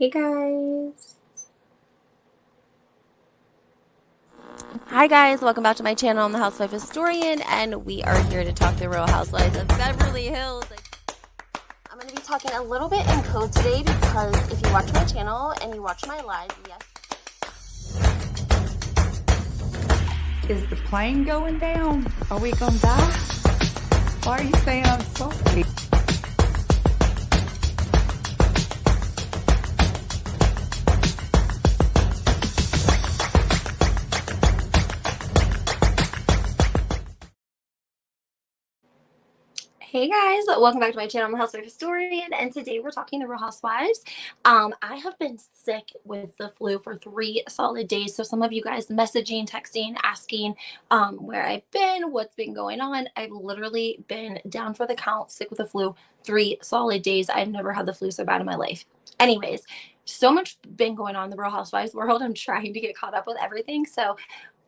Hey guys. Hi guys, welcome back to my channel. I'm the Housewife Historian, and we are here to talk the Real Housewives of Beverly Hills. I'm going to be talking a little bit in code today because if you watch my channel and you watch my live, yes. Is the plane going down? Are we gonna die? Why are you saying I'm sorry? Hey guys, welcome back to my channel. I'm the Housewife Historian, and today we're talking the Real Housewives. I have been sick with the flu for 3 solid days. So some of you guys messaging, texting, asking where I've been, what's been going on. I've literally been down for the count, sick with the flu, 3 solid days. I've never had the flu so bad in my life. Anyways, so much been going on in the Real Housewives world. I'm trying to get caught up with everything. So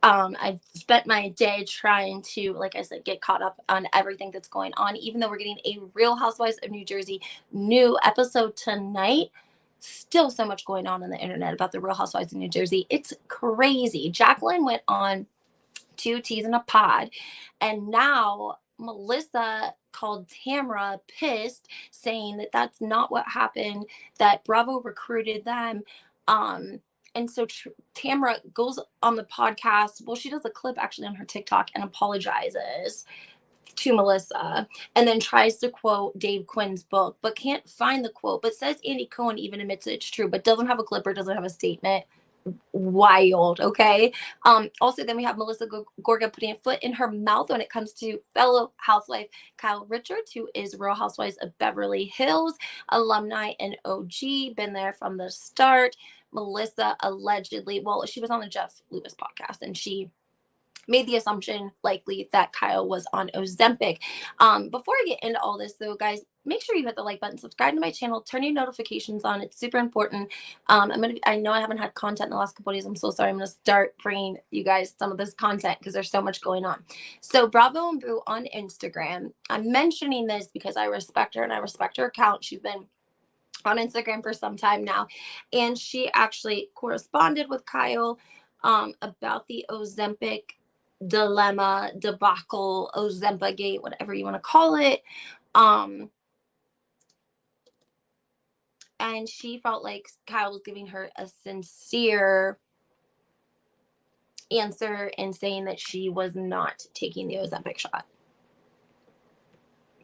I've spent my day trying to, like I said, get caught up on everything that's going on. Even though we're getting a Real Housewives of New Jersey new episode tonight, still so much going on the internet about the Real Housewives of New Jersey. It's crazy. Jacqueline went on two teas in a pod, and now Melissa called Tamara pissed, saying that that's not what happened, that Bravo recruited them. And so Tamara goes on the podcast. Well, she does a clip actually on her TikTok and apologizes to Melissa, and then tries to quote Dave Quinn's book, but can't find the quote, but says Andy Cohen even admits it's true, but doesn't have a clip or doesn't have a statement. Wild. Okay. Also, then we have Melissa Gorga putting a foot in her mouth when it comes to fellow housewife Kyle Richards, who is Real Housewives of Beverly Hills alumni and OG, been there from the start. Melissa allegedly, well, she was on the Jeff Lewis podcast, and she made the assumption likely that Kyle was on Ozempic. Before I get into all this though, guys, make sure you hit the like button, subscribe to my channel, turn your notifications on. It's super important. I know I haven't had content in the last couple of days. I'm so sorry. I'm gonna start bringing you guys some of this content because there's so much going on. So Bravo and Boo on Instagram. I'm mentioning this because I respect her and I respect her account. She's been on Instagram for some time now, and she actually corresponded with Kyle about the Ozempic dilemma, debacle, Ozempa gate, whatever you want to call it. And she felt like Kyle was giving her a sincere answer and saying that she was not taking the Ozempic shot.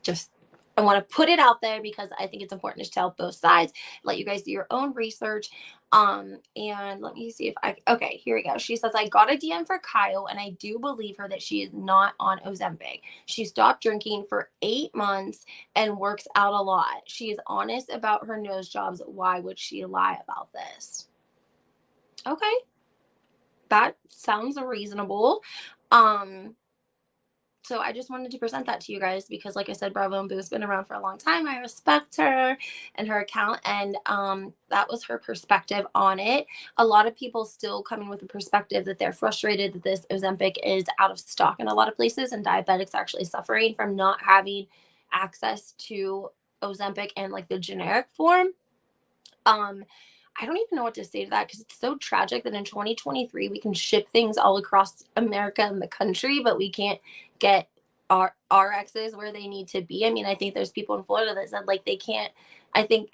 Just I want to put it out there because I think it's important to tell both sides, let you guys do your own research. And let me see if okay, here we go. She says, I got a DM for Kyle, and I do believe her that she is not on Ozempic. She stopped drinking for 8 months and works out a lot. She is honest about her nose jobs. Why would she lie about this? Okay, that sounds reasonable. So I just wanted to present that to you guys because, like I said, Bravo and Boo's been around for a long time. I respect her and her account, and that was her perspective on it. A lot of people still coming with the perspective that they're frustrated that this Ozempic is out of stock in a lot of places, and diabetics are actually suffering from not having access to Ozempic and like the generic form. I don't even know what to say to that because it's so tragic that in 2023 we can ship things all across America and the country, but we can't get our RXs where they need to be. I mean, I think there's people in Florida that said like they can't. I think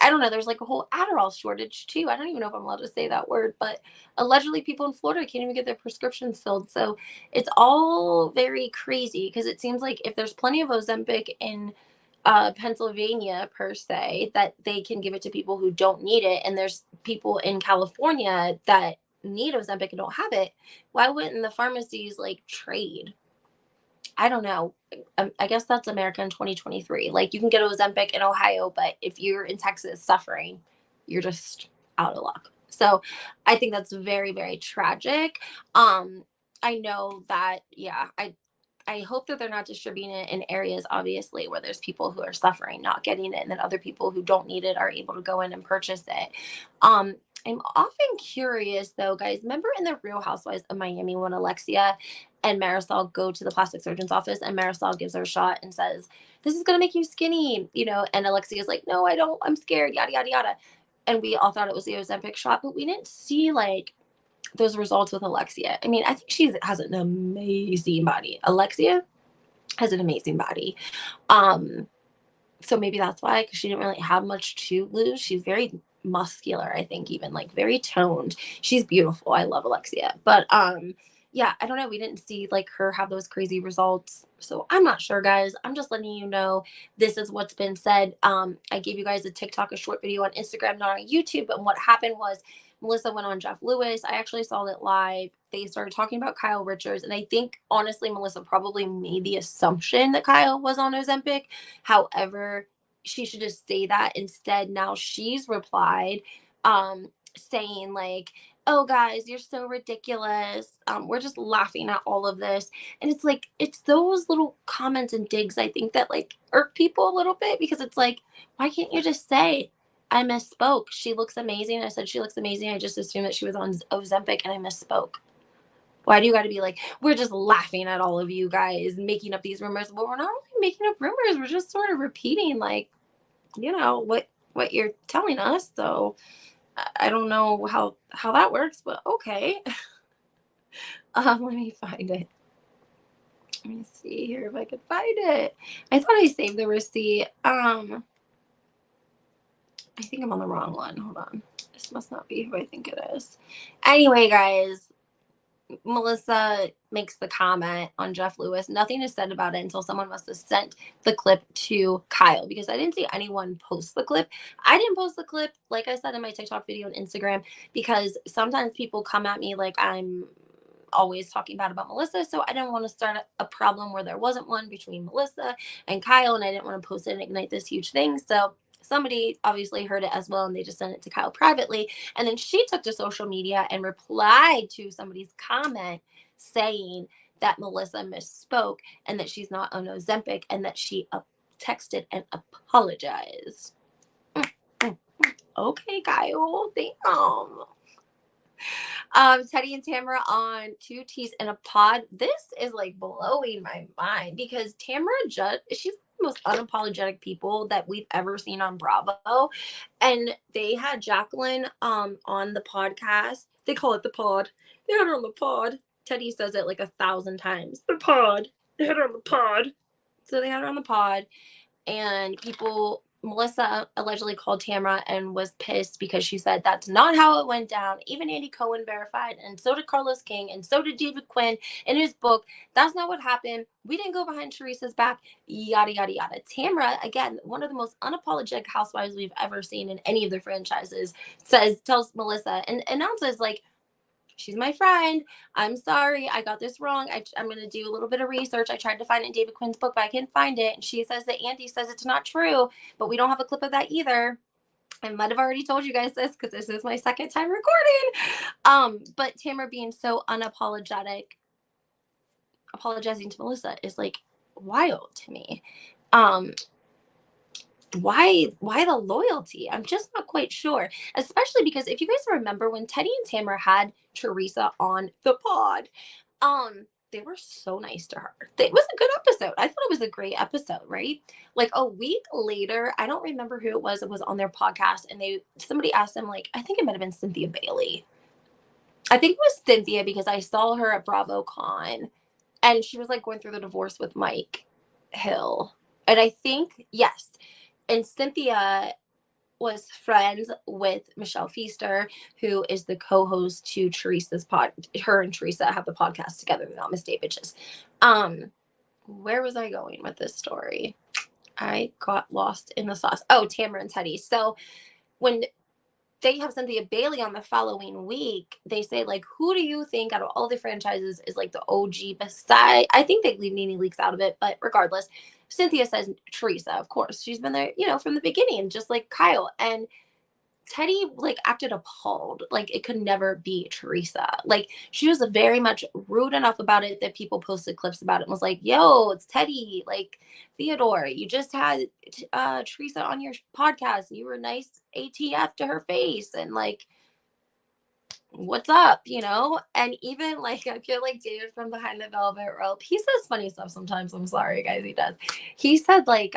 I don't know. There's like a whole Adderall shortage too. I don't even know if I'm allowed to say that word, but allegedly people in Florida can't even get their prescriptions filled. So it's all very crazy because it seems like if there's plenty of Ozempic in Pennsylvania per se, that they can give it to people who don't need it, and there's people in California that need Ozempic and don't have it. Why wouldn't the pharmacies like trade? I don't know. I guess that's America in 2023. Like you can get Ozempic in Ohio, but if you're in Texas suffering, you're just out of luck. So I think that's very, very tragic. I know that, yeah, I hope that they're not distributing it in areas, obviously, where there's people who are suffering, not getting it, and then other people who don't need it are able to go in and purchase it. I'm often curious, though, guys. Remember in the Real Housewives of Miami when Alexia and Marisol go to the plastic surgeon's office, and Marisol gives her a shot and says, "This is gonna make you skinny," and Alexia's like, "No, I don't. I'm scared." Yada yada yada. and we all thought it was the Ozempic shot, but we didn't see like those results with Alexia. I mean, I think she has an amazing body. Alexia has an amazing body. So maybe that's why, because she didn't really have much to lose. She's very muscular, I think, even like very toned. She's beautiful. I love Alexia. But yeah, I don't know. We didn't see like her have those crazy results. So I'm not sure, guys. I'm just letting you know this is what's been said. I gave you guys a TikTok, a short video on Instagram, not on YouTube. But what happened was Melissa went on Jeff Lewis. I actually saw it live. They started talking about Kyle Richards. And I think, honestly, Melissa probably made the assumption that Kyle was on Ozempic. However, she should just say that instead. Now she's replied saying like, oh guys, you're so ridiculous. We're just laughing at all of this. And it's like, it's those little comments and digs, I think, that like irk people a little bit, because it's like, why can't you just say, I misspoke? She looks amazing. I said she looks amazing. I just assumed that she was on Ozempic and I misspoke. Why do you got to be like, we're just laughing at all of you guys making up these rumors? Well, we're not really making up rumors. We're just sort of repeating, like, you know, what you're telling us. So I don't know how that works, but okay. Let me find it. Let me see here if I could find it. I thought I saved the receipt. I think I'm on the wrong one. Hold on. This must not be who I think it is. Anyway, guys, Melissa makes the comment on Jeff Lewis. Nothing is said about it until someone must have sent the clip to Kyle, because I didn't see anyone post the clip. I didn't post the clip, like I said in my TikTok video and Instagram, because sometimes people come at me like I'm always talking bad about Melissa. So I didn't want to start a problem where there wasn't one between Melissa and Kyle, and I didn't want to post it and ignite this huge thing. So somebody obviously heard it as well, and they just sent it to Kyle privately. And then she took to social media and replied to somebody's comment saying that Melissa misspoke and that she's not on Ozempic, and that she texted and apologized. Okay, Kyle, damn. Teddy and Tamara on Two Teas in a Pod. This is like blowing my mind, because Tamara she's the most unapologetic people that we've ever seen on Bravo. And they had Jacqueline on the podcast. They call it the pod. They had her on the pod. Teddy says it like 1,000 times. The pod. They had her on the pod. So they had her on the pod, and Melissa allegedly called Tamara and was pissed because she said that's not how it went down. Even Andy Cohen verified, and so did Carlos King, and so did David Quinn in his book. That's not what happened. We didn't go behind Teresa's back, yada, yada, yada. Tamara, again, one of the most unapologetic housewives we've ever seen in any of the franchises, tells Melissa and announces, like, she's my friend. I'm sorry. I got this wrong. I'm going to do a little bit of research. I tried to find it in David Quinn's book, but I can't find it. And she says that Andy says it's not true, but we don't have a clip of that either. I might have already told you guys this because this is my second time recording. But Tamara being so unapologetic, apologizing to Melissa is like wild to me. Why the loyalty? I'm just not quite sure, especially because if you guys remember when Teddy and Tamara had Teresa on the pod, they were so nice to her. It was a good episode. I thought it was a great episode, right? Like a week later, I don't remember who it was on their podcast, and somebody asked them, like, I think it might have been Cynthia Bailey. I think it was Cynthia, because I saw her at BravoCon, and she was like going through the divorce with Mike Hill. And I think, yes. And Cynthia was friends with Michelle Feaster, who is the co-host to Teresa's pod. Her and Teresa have the podcast together. They're not mistake bitches. Where was I going with this story? I got lost in the sauce. Oh, Tamara and Teddy. So when they have Cynthia Bailey on the following week, they say, like, who do you think out of all the franchises is like the OG beside? I think they leave Nene Leakes out of it, but regardless, Cynthia says Teresa, of course. She's been there, from the beginning, just like Kyle. And Teddy, like, acted appalled. Like, it could never be Teresa. Like, she was very much rude enough about it that people posted clips about it and was like, yo, it's Teddy. Like, Theodore, you just had Teresa on your podcast. And you were nice ATF to her face. And, like, what's up, And even, like, I feel like David from Behind the Velvet Rope, he says funny stuff sometimes. I'm sorry, guys, he does. He said, like,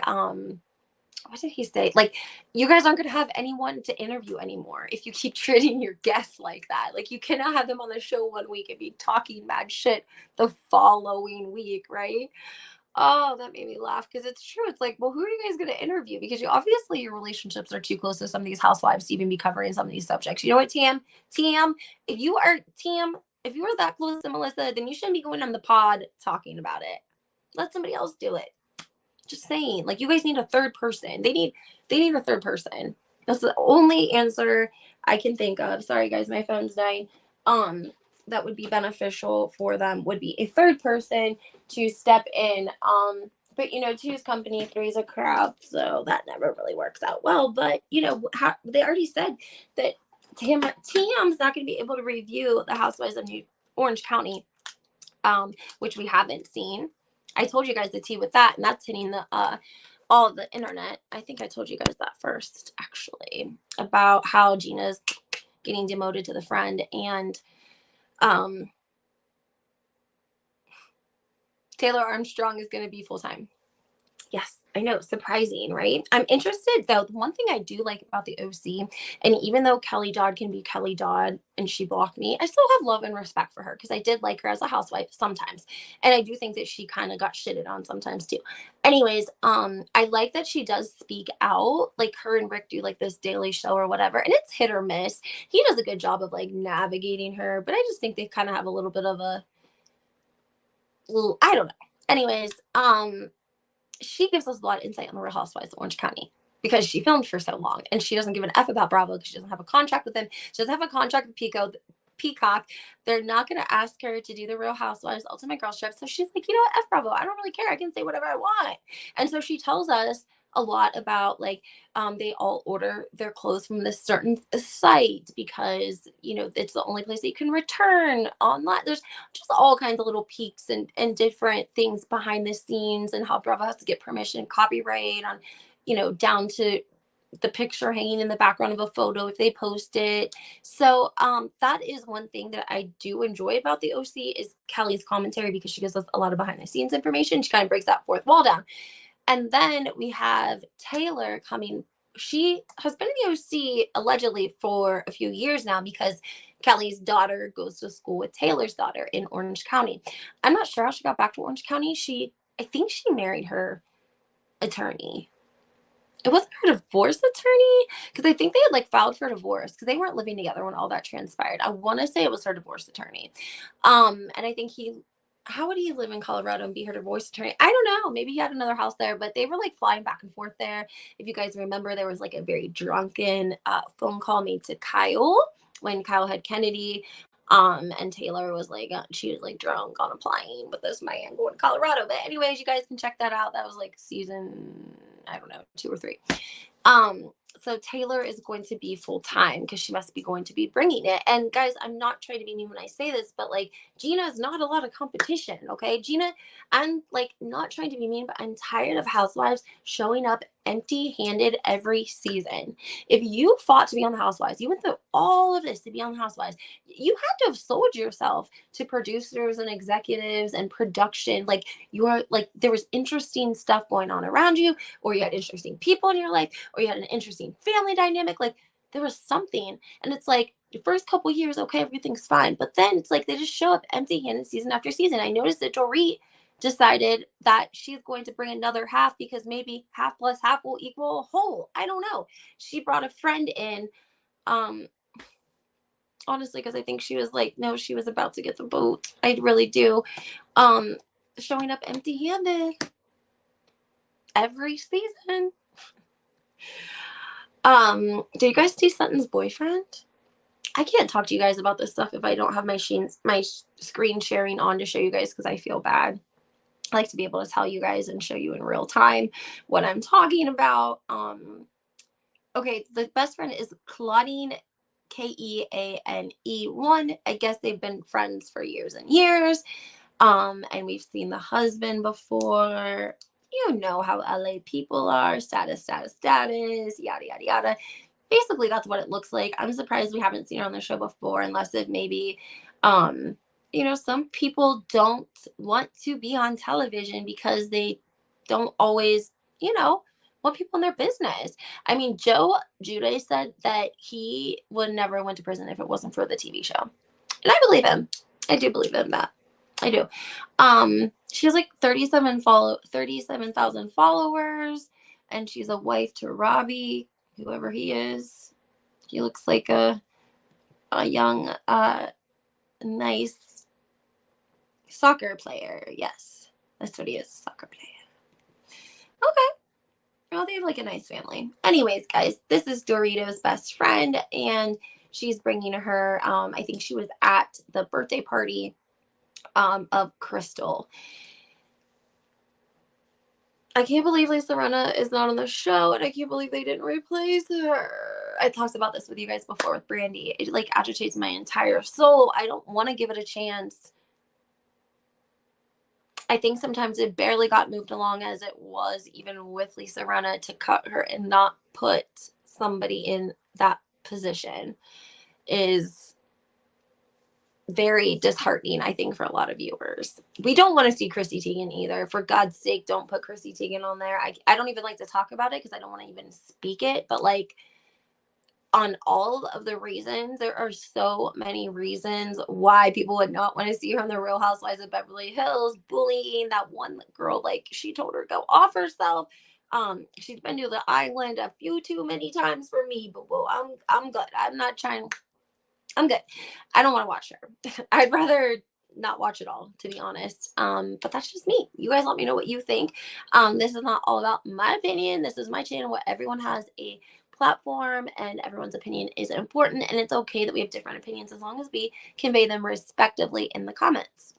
what did he say? Like, you guys aren't going to have anyone to interview anymore if you keep treating your guests like that. Like, you cannot have them on the show one week and be talking mad shit the following week, right? Oh, that made me laugh because it's true. It's like, well, who are you guys going to interview? Because you obviously your relationships are too close to some of these housewives to even be covering some of these subjects. You know what, TM? TM, if you are if you are that close to Melissa, then you shouldn't be going on the pod talking about it. Let somebody else do it. Just saying, like, you guys need a third person. They need a third person. That's the only answer I can think of. Sorry guys, my phone's dying. That would be beneficial for them would be a third person to step in. But you know, two's company, three's a crowd, so that never really works out well. But you know, they already said that TM's not going to be able to review the Housewives of Orange County, which we haven't seen. I told you guys the tea with that, and that's hitting the all the internet. I think I told you guys that first, actually, about how Gina's getting demoted to the friend, and Taylor Armstrong is going to be full time. Yes, I know, surprising, right? I'm interested though. The one thing I do like about the OC, and even though Kelly Dodd can be Kelly Dodd and she blocked me, I still have love and respect for her because I did like her as a housewife sometimes. And I do think that she kind of got shitted on sometimes too. Anyways, I like that she does speak out. Like her and Rick do like this daily show or whatever, and it's hit or miss. He does a good job of like navigating her, but I just think they kind of have a little bit of a little, I don't know. Anyways, she gives us a lot of insight on the Real Housewives of Orange County because she filmed for so long, and she doesn't give an F about Bravo because she doesn't have a contract with them. She doesn't have a contract with Peacock. They're not going to ask her to do the Real Housewives Ultimate Girls Trip. So she's like, you know what, F Bravo. I don't really care. I can say whatever I want. And so she tells us a lot about like they all order their clothes from this certain site because you know it's the only place that you can return online. There's just all kinds of little peaks and different things behind the scenes and how Bravo has to get permission, copyright on, you know, down to the picture hanging in the background of a photo if they post it. So that is one thing that I do enjoy about the OC is Kelly's commentary because she gives us a lot of behind the scenes information. She kind of breaks that fourth wall down. And then we have Taylor coming. She has been in the OC allegedly for a few years now because Kelly's daughter goes to school with Taylor's daughter in Orange County. I'm not sure how she got back to Orange County. I think she married her attorney. It wasn't her divorce attorney because I think they had like filed for divorce because they weren't living together when all that transpired. I want to say it was her divorce attorney. And I think how would he live in Colorado and be her divorce attorney? I don't know. Maybe he had another house there, but they were like flying back and forth there. If you guys remember, there was like a very drunken phone call made to Kyle when Kyle had Kennedy. And Taylor was like, she was like drunk on a plane with this man going to Colorado. But anyways, you guys can check that out. That was like season, I don't know, 2 or 3. So Taylor is going to be full time because she must be going to be bringing it. And guys, I'm not trying to be mean when I say this, but like Gina is not a lot of competition. Okay. Gina, I'm like not trying to be mean, but I'm tired of housewives showing up empty handed every season. If you fought to be on the Housewives, you went through all of this to be on the Housewives, you had to have sold yourself to producers and executives and production. Like there was interesting stuff going on around you, or you had interesting people in your life, or you had an interesting family dynamic. Like there was something. And it's like the first couple years, okay, everything's fine. But then it's like they just show up empty handed season after season. I noticed that Dorit decided that she's going to bring another half because maybe half plus half will equal a whole. I don't know. She brought a friend in, honestly, because I think she was like, no, she was about to get the boat. I really do. Showing up empty handed every season. Do you guys see Sutton's boyfriend? I can't talk to you guys about this stuff if I don't have my screen sharing on to show you guys because I feel bad. I like to be able to tell you guys and show you in real time what I'm talking about. Okay, the best friend is Claudine, Keane1. I guess they've been friends for years and years. And we've seen the husband before. You know how LA people are, status, yada, yada, yada. Basically, that's what it looks like. I'm surprised we haven't seen her on the show before, unless it maybe, you know, some people don't want to be on television because they don't always, you know, want people in their business. I mean, Joe Jude said that he would never went to prison if it wasn't for the TV show. And I believe him. I do believe in that. I do. She has like 37,000 followers, and she's a wife to Robbie, whoever he is. He looks like a young, nice soccer player. Yes, that's what he is, a soccer player. Okay. Well, they have like a nice family. Anyways, guys, this is Dorito's best friend, and she's bringing her, I think she was at the birthday party of Crystal. I can't believe Lisa Rinna is not on the show, and I can't believe they didn't replace her. I talked about this with you guys before with Brandy. It like agitates my entire soul. I don't want to give it a chance. I think sometimes it barely got moved along as it was, even with Lisa Rinna, to cut her and not put somebody in that position is very disheartening, I think, for a lot of viewers. We don't want to see Chrissy Teigen either. For God's sake, don't put Chrissy Teigen on there. I don't even like to talk about it because I don't want to even speak it. But like, on all of the reasons, there are so many reasons why people would not want to see her on the Real Housewives of Beverly Hills, bullying that one girl, like she told her to go off herself. She's been to the island a few too many times for me, boo boo. I'm good. I'm good. I don't want to watch her. I'd rather not watch it all, to be honest. But that's just me. You guys let me know what you think. This is not all about my opinion. This is my channel where everyone has a platform and everyone's opinion is important, and it's okay that we have different opinions as long as we convey them respectively in the comments.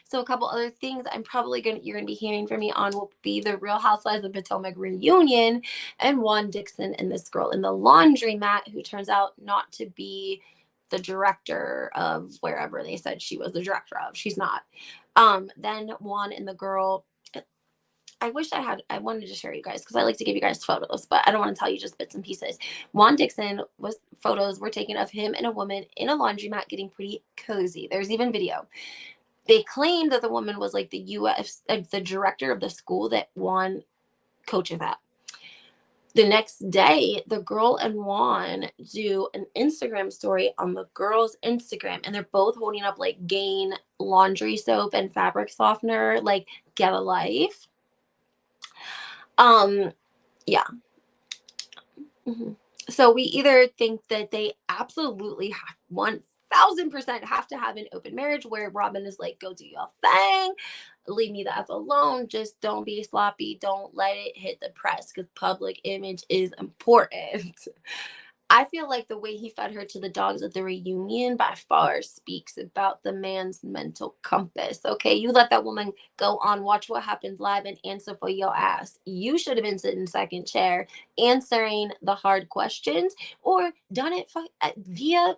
So a couple other things you're gonna be hearing from me on will be the Real Housewives of Potomac reunion and Juan Dixon and this girl in the laundromat who turns out not to be the director of wherever they said she was the director of. She's not. Then Juan and the girl. I wanted to share you guys because I like to give you guys photos, but I don't want to tell you just bits and pieces. Juan Dixon photos were taken of him and a woman in a laundromat getting pretty cozy. There's even video. They claimed that the woman was like the director of the school that Juan coaches at. The next day, the girl and Juan do an Instagram story on the girl's Instagram, and they're both holding up like Gain laundry soap and fabric softener, like get a life. Yeah. Mm-hmm. So we either think that they absolutely have 1000% have to have an open marriage where Robin is like, go do your thing, leave me the F alone, just don't be sloppy, don't let it hit the press because public image is important. I feel like the way he fed her to the dogs at the reunion by far speaks about the man's mental compass. Okay, you let that woman go on Watch What Happens Live and answer for your ass. You should have been sitting second chair answering the hard questions or done it via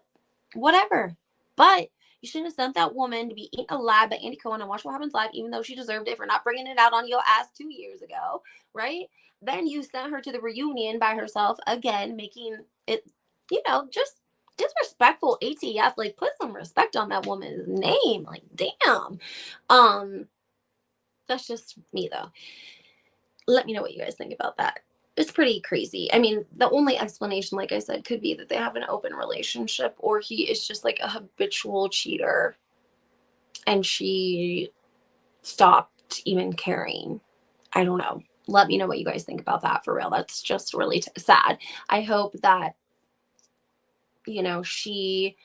whatever. But you shouldn't have sent that woman to be eaten alive by Andy Cohen and Watch What Happens Live, even though she deserved it for not bringing it out on your ass 2 years ago, right? Then you sent her to the reunion by herself again, making it, just disrespectful ATF. Like, put some respect on that woman's name. Like, damn. That's just me, though. Let me know what you guys think about that. It's pretty crazy. I mean, the only explanation, like I said, could be that they have an open relationship or he is just like a habitual cheater and she stopped even caring. I don't know. Let me know what you guys think about that for real. That's just really sad. I hope that, she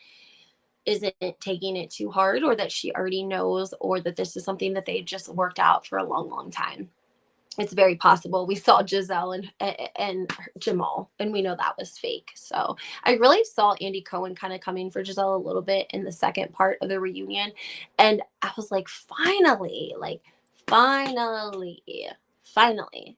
isn't taking it too hard or that she already knows or that this is something that they just worked out for a long, long time. It's very possible. We saw Giselle and Jamal, and we know that was fake. So I really saw Andy Cohen kind of coming for Giselle a little bit in the second part of the reunion. And I was like, finally.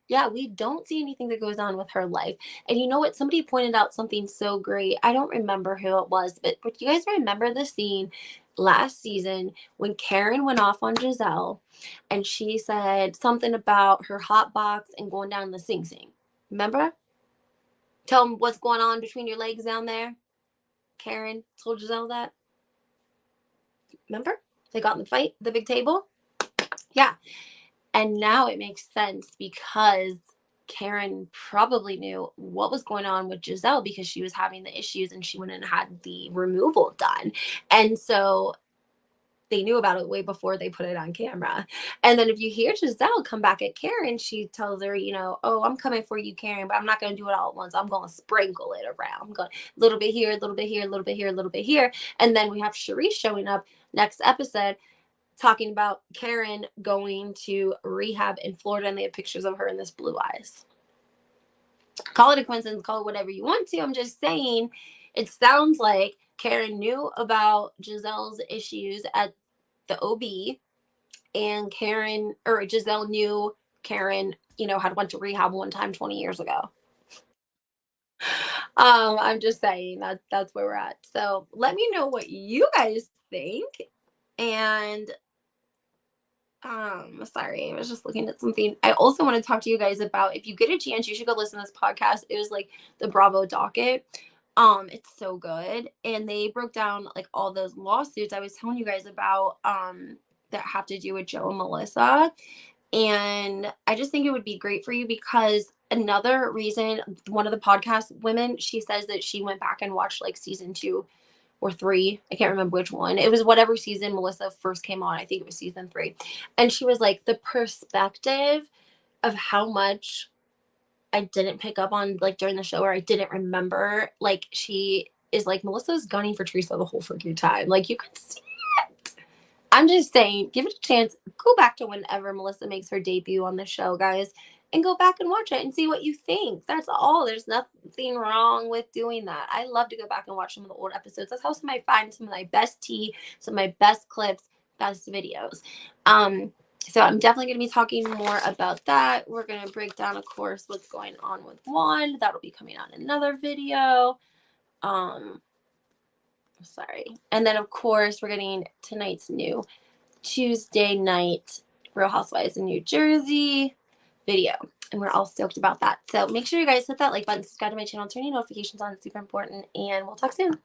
Yeah, we don't see anything that goes on with her life. And you know what? Somebody pointed out something so great. I don't remember who it was, but you guys remember the scene last season when Karen went off on Giselle and she said something about her hot box and going down the Sing Sing. Remember? Tell them what's going on between your legs down there. Karen told Giselle that. Remember? They got in the fight, the big table. Yeah. And now it makes sense because Karen probably knew what was going on with Giselle because she was having the issues and she went and had the removal done. And so they knew about it way before they put it on camera. And then if you hear Giselle come back at Karen, she tells her, you know, oh, I'm coming for you, Karen, but I'm not going to do it all at once. I'm going to sprinkle it around. I'm going a little bit here, a little bit here, a little bit here, a little bit here. And then we have Sharice showing up next episode talking about Karen going to rehab in Florida, and they have pictures of her in this blue eyes. Call it a coincidence, call it whatever you want to. I'm just saying, it sounds like Karen knew about Giselle's issues at the OB, and Giselle knew Karen, you know, had went to rehab one time 20 years ago. I'm just saying that's where we're at. So let me know what you guys think. And sorry, I was just looking at something. I also want to talk to you guys about, if you get a chance, you should go listen to this podcast. It was like the Bravo docket. It's so good. And they broke down like all those lawsuits I was telling you guys about that have to do with Joe and Melissa. And I just think it would be great for you because another reason, one of the podcast women, she says that she went back and watched like season 2 or 3. I can't remember which one. It was whatever season Melissa first came on. I think it was season 3. And she was like, the perspective of how much I didn't pick up on like during the show, or I didn't remember, like she is like, Melissa's gunning for Teresa the whole freaking time. Like you can see it. I'm just saying, give it a chance. Go back to whenever Melissa makes her debut on the show, guys, and go back and watch it and see what you think. That's all. There's nothing wrong with doing that. I love to go back and watch some of the old episodes. That's how I find some of my best tea, some of my best clips, best videos. So I'm definitely going to be talking more about that. We're going to break down, of course, what's going on with Juan. That'll be coming on another video. Sorry. And then, of course, we're getting tonight's new Tuesday night Real Housewives in New Jersey video. And we're all stoked about that. So make sure you guys hit that like button, subscribe to my channel, turn your notifications on. It's super important. And we'll talk soon.